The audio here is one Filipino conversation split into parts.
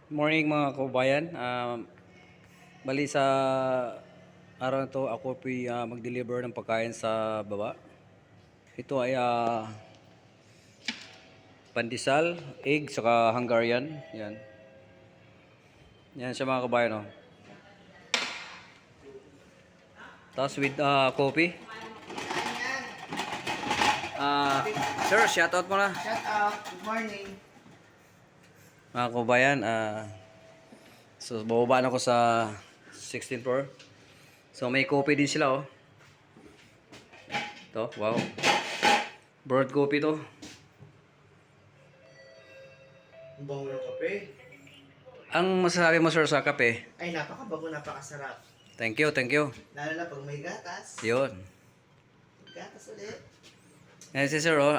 Morning mga kababayan. Bali sa araw na to, ako po mag-deliver ng pagkain sa baba. Ito ay pandesal, egg, saka Hungarian. Yan. Yan siya mga kababayan. Oh. Tapos with coffee. Uh, Sir, shoutout mo na. Shout out. Good morning. Mga kababayan, so bababa na ako sa 16th floor. So may coffee din sila. Oh. Ito, wow. Broad coffee to. Ang bango ng kape. Ang masasabi mo sir sa kape? Ay, napakabago, napakasarap. Thank you, thank you. Lalo na pag may gatas. Yun. Gatas ulit. Yan si sir, oh,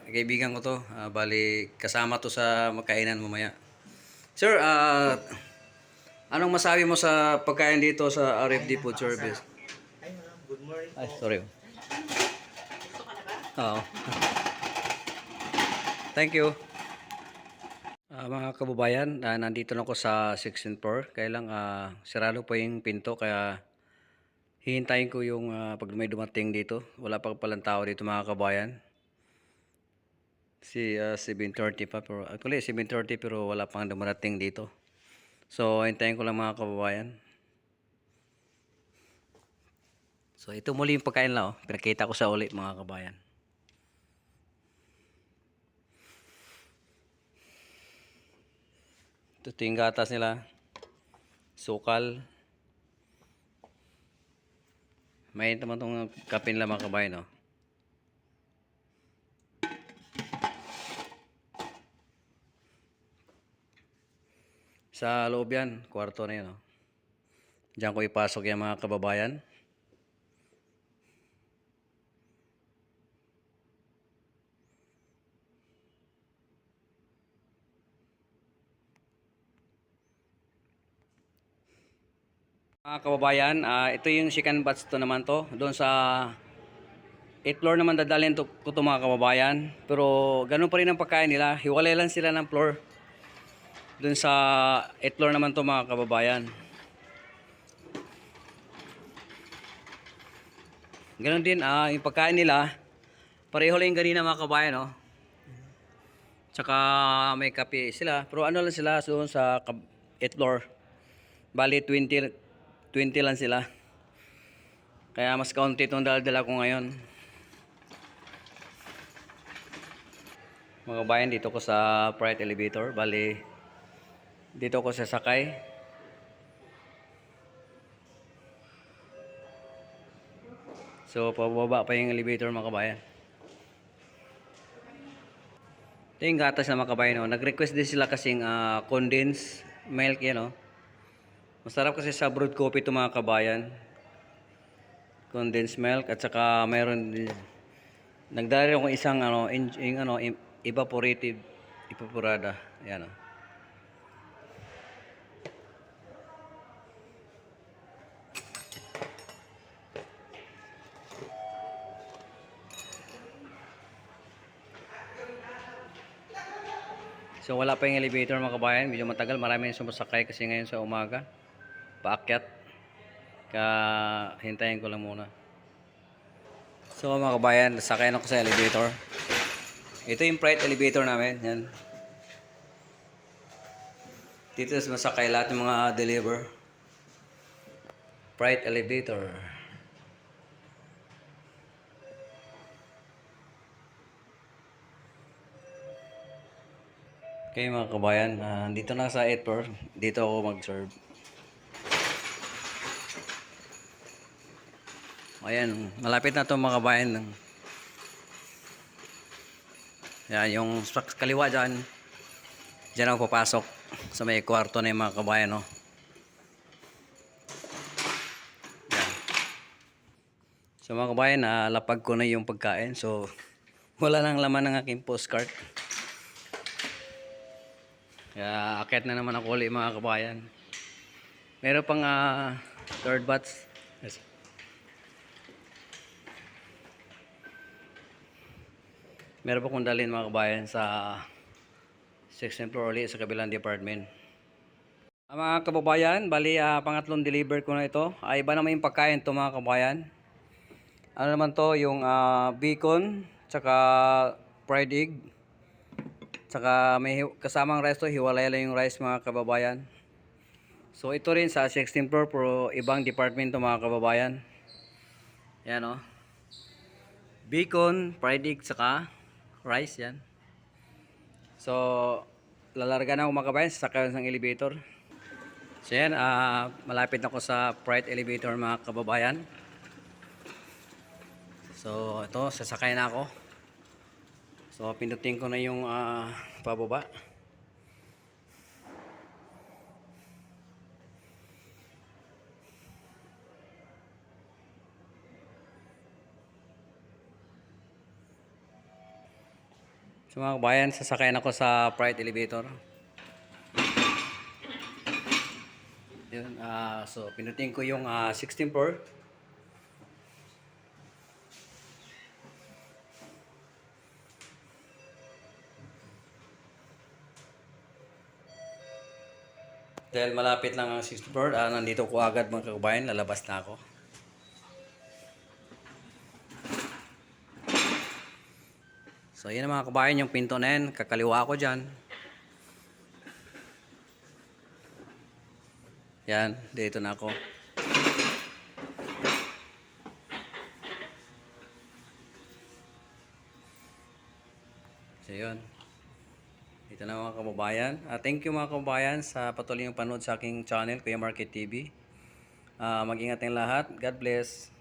kaibigan ko to. Bali, kasama to sa magkainan mamaya. Sir, anong masabi mo sa pagkain dito sa RFD Food Service? Ay, ma'am. Good morning po. Ay, sorry. Gusto ka na ba? Oo. Thank you. Mga kababayan, nandito na ako sa 16th floor. Kaya lang, sirado po yung pinto. Kaya hihintayin ko yung pag may dumating dito. Wala pa palang tao dito mga kababayan. 7:30 pa pero actually 7:30 pero wala pang dumarating dito. So hintayin ko lang mga kababayan. So ito muli yung pagkain lang. Pinakita ko sa ulit mga kababayan. Ito yung gatas nila. Sukal. May naman itong kape nila mga kababayan. No? Sa loob yan. Kwarto na yun. No? Diyan ko ipasok yung mga kababayan. Mga kababayan, ito yung chicken butts to naman to. Doon sa 8th floor naman dadalhin to, ko to mga kababayan. Pero ganun pa rin ang pagkain nila. Hiwalay lang sila ng floor. Doon sa 8th floor naman to mga kababayan. Ganun din, yung pagkain nila. Pareho lang yung ganina mga kababayan. Oh. Tsaka may kape sila. Pero ano lang sila doon sa 8th floor. Bali 20 lang sila. Kaya mas kaunti itong dala-dala ko ngayon. Mga kabayan, dito ko sa freight elevator. Bali, dito ko sasakay. So, pababa pa yung elevator mga kabayan. Ito yung gatas na mga kabayan. Oh. Nag-request din sila kasing condensed milk yan. Oh. Masarap kasi sa brewed coffee ito mga kabayan. Condensed milk at saka mayroon din. Nagdala rin akong isang evaporated evaporada. Ayan. Oh. So wala pa yung elevator mga kabayan, medyo matagal, marami yung sumasakay kasi ngayon sa umaga, paakyat, kaya hintayin ko lang muna. So mga kabayan, sakay na ako sa elevator. Ito yung freight elevator namin, yan. Dito masakay lahat ng mga deliver. Freight elevator. Okay mga kabayan, dito na sa 8th floor, dito ako mag-serve. Ayan, malapit na to mga kabayan. Yan, yung sa kaliwa dyan, dyan ako papasok sa may kwarto na yung mga kabayan. No? Yan. So mga kabayan, lapag ko na yung pagkain. So, wala nang laman ng aking postcard. Kaya akit na naman ako ulit mga kabayan. Meron pang third batch. Yes. Meron pa kong dalhin mga kabayan sa 16th floor ulit sa kabilang department. Mga kababayan, bali pangatlong deliver ko na ito. Iba naman yung pagkain to mga kababayan. Ano naman to, yung bacon, tsaka fried egg. Tsaka may kasamang rice to, hiwalay lang yung rice mga kababayan. So ito rin sa 16th floor pero ibang department to mga kababayan. Yan o. Bacon, fried egg, tsaka rice yan. So lalarga na ako mga kababayan, sasakyan ng elevator. So yan, malapit na ako sa freight elevator mga kababayan. So ito, sasakay na ako. So pindutin ko na yung pababa. So mga kabayan, sasakay na ako sa freight elevator. Yun, so pindutin ko yung 16th floor. Dahil malapit lang ang 6th floor, nandito ko agad mga kabayan, lalabas na ako. So yun mga kabayan, yung pinto na yan, kakaliwa ako dyan. Yan, dito na ako. So yun. Dito na mga kababayan. Thank you mga kababayan sa patuloy yung panood sa aking channel, Kuya Market TV. Mag-ingat tayong lahat. God bless.